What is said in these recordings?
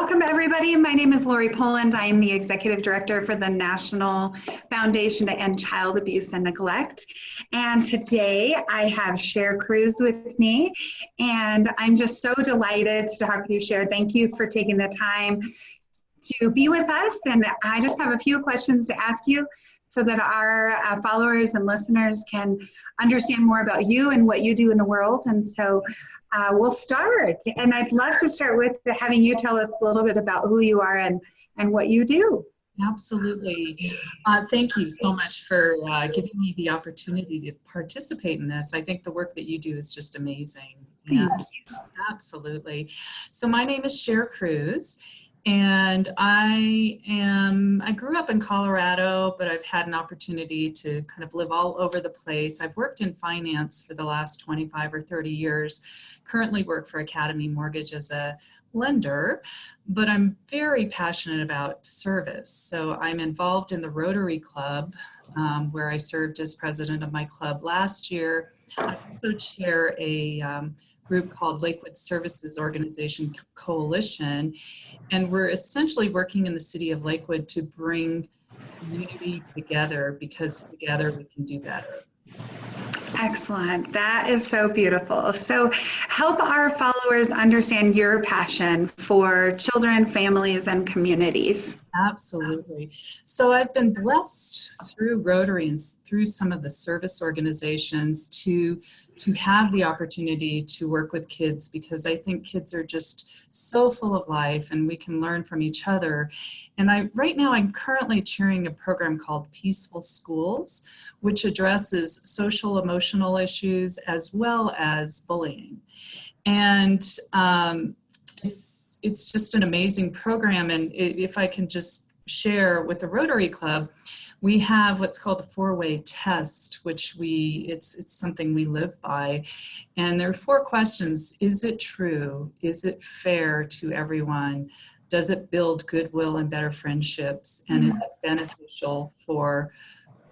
Welcome everybody. My name is Lori Poland. I am the Executive Director for the National Foundation to End Child Abuse and Neglect. And today I have Cher Cruz with me. And I'm just so delighted to talk with you, Cher. Thank you for taking the time to be with us. And I just have a few questions to ask you so that our followers and listeners can understand more about you and what you do in the world. And so we'll start. And I'd love to start with having you tell us a little bit about who you are and what you do. Absolutely. Thank you so much for giving me the opportunity to participate in this. I think the work that you do is just amazing. Thank you. Absolutely. So my name is Cher Cruz. And I grew up in Colorado, but I've had an opportunity to kind of live all over the place. I've worked in finance for the last 25 or 30 years, currently work for Academy Mortgage as a lender, but I'm very passionate about service. So I'm involved in the Rotary Club, where I served as president of my club last year. I also chair a group called Lakewood Services Organization Coalition, and we're essentially working in the city of Lakewood to bring community together because together we can do better. Excellent. That is so beautiful. So help our followers understand your passion for children, families, and communities. Absolutely. So I've been blessed through Rotary and through some of the service organizations to have the opportunity to work with kids, because I think kids are just so full of life and we can learn from each other. And right now I'm currently chairing a program called Peaceful Schools, which addresses social emotional issues as well as bullying. And it's just an amazing program. And if I can just share with the Rotary Club, we have what's called the 4-way test, which it's something we live by. And there are 4 questions. Is it true? Is it fair to everyone? Does it build goodwill and better friendships? And is it beneficial for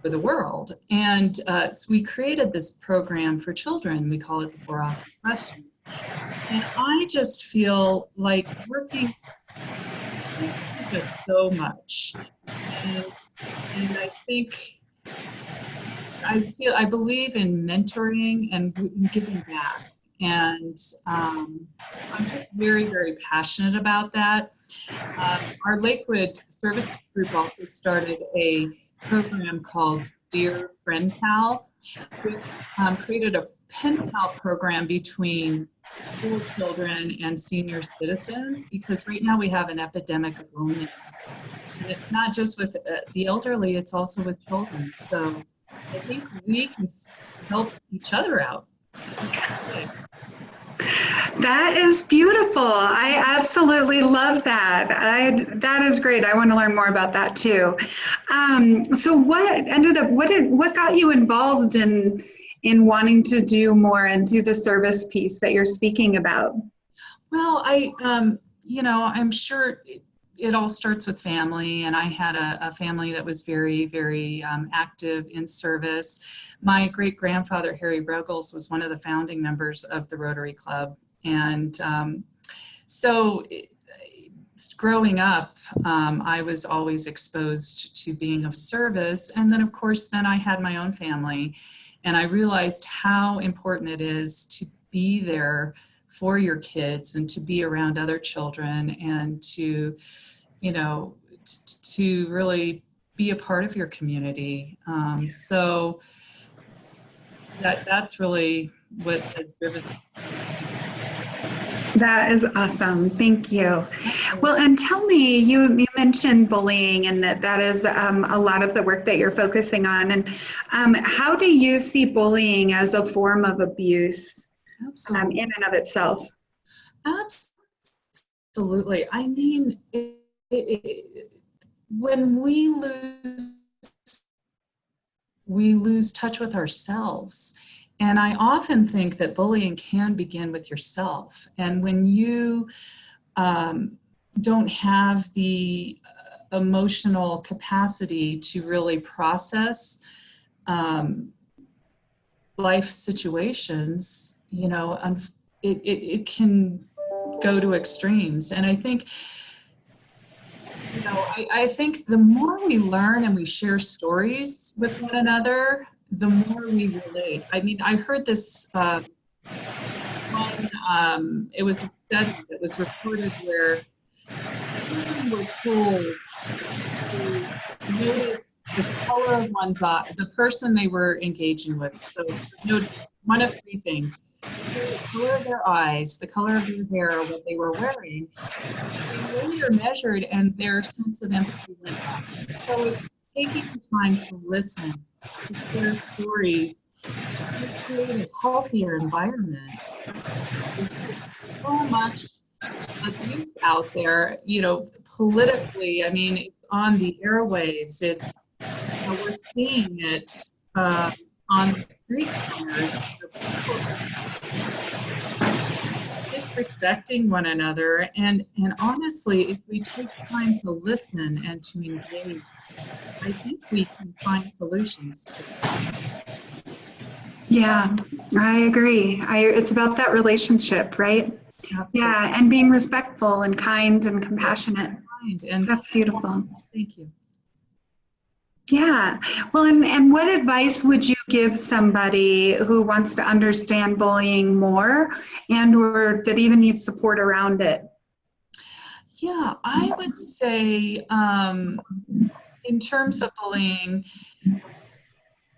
the world? And so we created this program for children. We call it the 4 Awesome Questions. And I just feel like working just so much. And I believe in mentoring and giving back. And I'm just very, very passionate about that. Our Lakewood Service Group also started a program called Dear Friend Pal. We created a pen pal program between school children and senior citizens, because right now we have an epidemic of loneliness. And it's not just with the elderly, it's also with children. So I think we can help each other out. That is beautiful. I absolutely love that. That is great. I want to learn more about that too. So what got you involved in wanting to do more and do the service piece that you're speaking about? Well, I'm sure it all starts with family, and I had a family that was very, very active in service. My great-grandfather, Harry Ruggles, was one of the founding members of the Rotary Club. And growing up, I was always exposed to being of service. And then, of course, I had my own family. And I realized how important it is to be there for your kids and to be around other children and to really be a part of your community. So that's really what has driven me. That is awesome. Thank you. Well, and tell me, you mentioned bullying, and that is a lot of the work that you're focusing on. And how do you see bullying as a form of abuse in and of itself? Absolutely. I mean, when we lose touch with ourselves. And I often think that bullying can begin with yourself. And when you don't have the emotional capacity to really process life situations, it can go to extremes. And I think I think the more we learn and we share stories with one another, the more we relate. I mean, I heard this it was a study that was reported where children were told to notice the color of one's eye, the person they were engaging with. So to notice one of three things: the color of their eyes, the color of their hair, what they were wearing. They later measured, and their sense of empathy went up. So it's taking the time to listen, to share stories, to create a healthier environment. There's so much abuse out there, politically. I mean, it's on the airwaves. It's, we're seeing it on the street corners. People disrespecting one another. And honestly, if we take time to listen and to engage, I think we can find solutions to that. Yeah, I agree. It's about that relationship, right? Absolutely. Yeah, and being respectful and kind and compassionate. And that's beautiful. Thank you. Yeah. Well, and what advice would you give somebody who wants to understand bullying more and or that even needs support around it? Yeah, I would say in terms of bullying,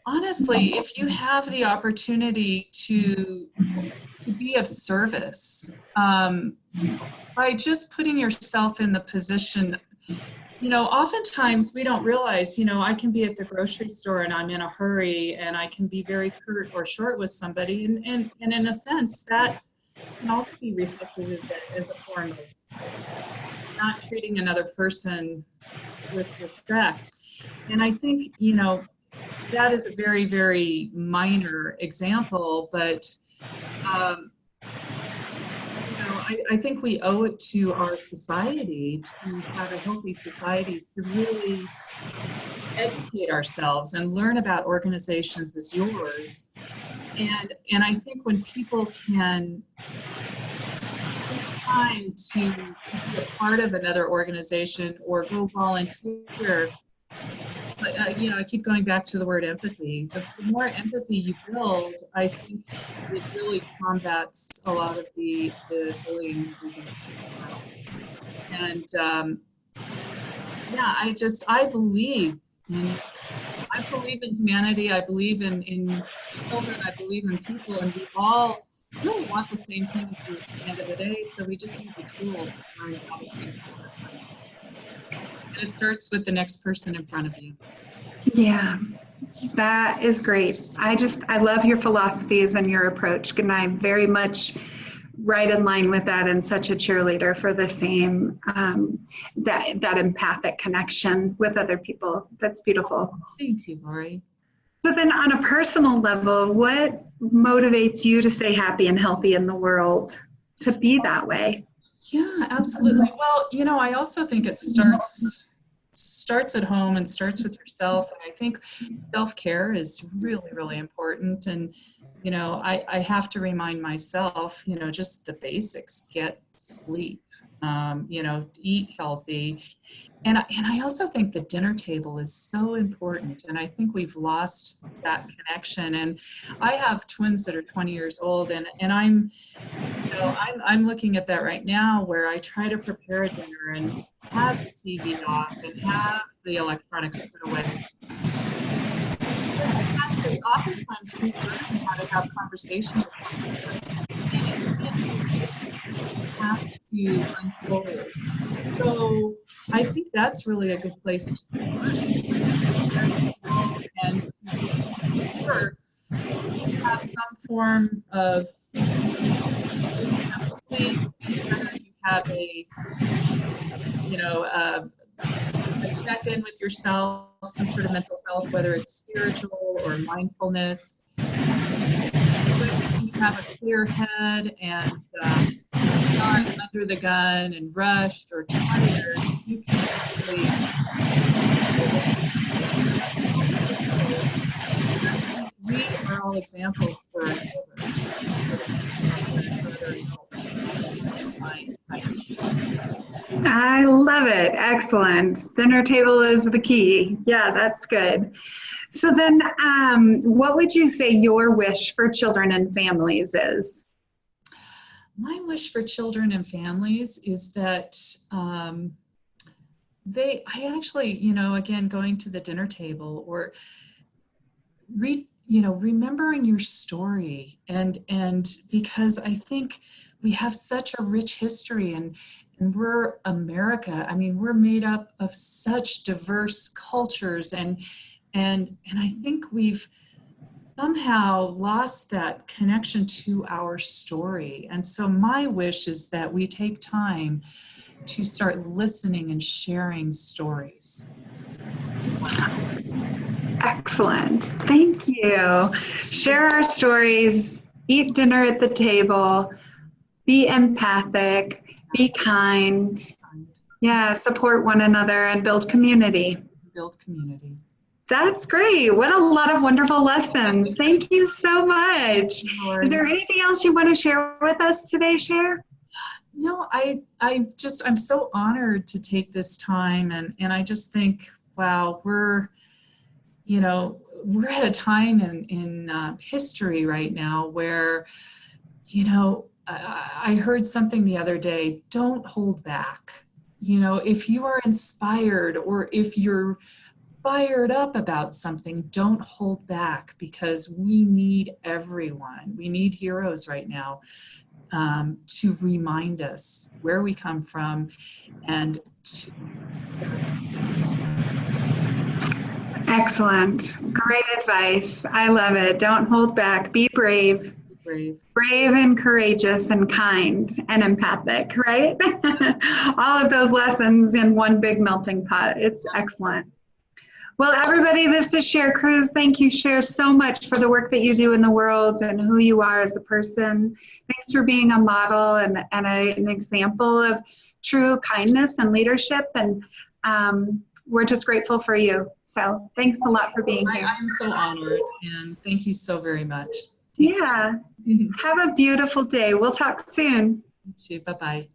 honestly, if you have the opportunity to be of service, by just putting yourself in the position, oftentimes we don't realize, I can be at the grocery store and I'm in a hurry and I can be very curt or short with somebody. And in a sense, that can also be reflected as a form of not treating another person with respect. And I think, that is a very, very minor example, but I think we owe it to our society to have a healthy society to really educate ourselves and learn about organizations as yours. And I think when people can take time to be a part of another organization or go volunteer, I keep going back to the word empathy. The more empathy you build, I think it really combats a lot of the bullying. And I believe in humanity. I believe in children. I believe in people, and we all really want the same thing at the end of the day. So we just need the tools to learn how to think. And it starts with the next person in front of you. Yeah, that is great. I love your philosophies and your approach, and I'm very much right in line with that and such a cheerleader for the same, that empathic connection with other people. That's beautiful. Thank you, Lori. So then on a personal level, what motivates you to stay happy and healthy in the world, to be that way? Yeah, absolutely. Well, I also think it starts at home and starts with yourself. And I think self-care is really, really important. And, I have to remind myself, just the basics: get sleep, eat healthy. And I also think the dinner table is so important. And I think we've lost that connection. And I have twins that are 20 years old, and I'm looking at that right now, where I try to prepare a dinner and have the TV off and have the electronics put away. Oftentimes we learn how to have conversations and has to unfold. So I think that's really a good place to start. And sure, have some form of sleep, whether you have a check-in with yourself, some sort of mental health, whether it's spiritual or mindfulness. When you have a clear head and not under the gun and rushed or tired, you can actually we are all examples for our children, for other adults in society. I love it. Excellent. Dinner table is the key. Yeah, that's good. So then, what would you say your wish for children and families is? My wish for children and families is that I actually, again, going to the dinner table or remembering your story and because I think we have such a rich history and we're America. I mean, we're made up of such diverse cultures and I think we've somehow lost that connection to our story. And so my wish is that we take time to start listening and sharing stories. Excellent. Thank you. Share our stories, eat dinner at the table, be empathic, be kind. Yeah, support one another and build community. Build community. That's great. What a lot of wonderful lessons. Thank you so much. Is there anything else you want to share with us today, Cher? No, I'm so honored to take this time and I just think, wow, we're at a time in history right now where, I heard something the other day, don't hold back. If you are inspired or if you're fired up about something, don't hold back because we need everyone. We need heroes right now to remind us where we come from and to... Excellent. Great advice. I love it. Don't hold back. Be brave. Brave and courageous and kind and empathic, right? All of those lessons in one big melting pot. It's excellent. Well, everybody, this is Cher Cruz. Thank you, Cher, so much for the work that you do in the world and who you are as a person. Thanks for being a model and an example of true kindness and leadership. And we're just grateful for you. So thanks a lot for being here. I'm so honored, and thank you so very much. Yeah. Have a beautiful day. We'll talk soon. You too. Bye-bye.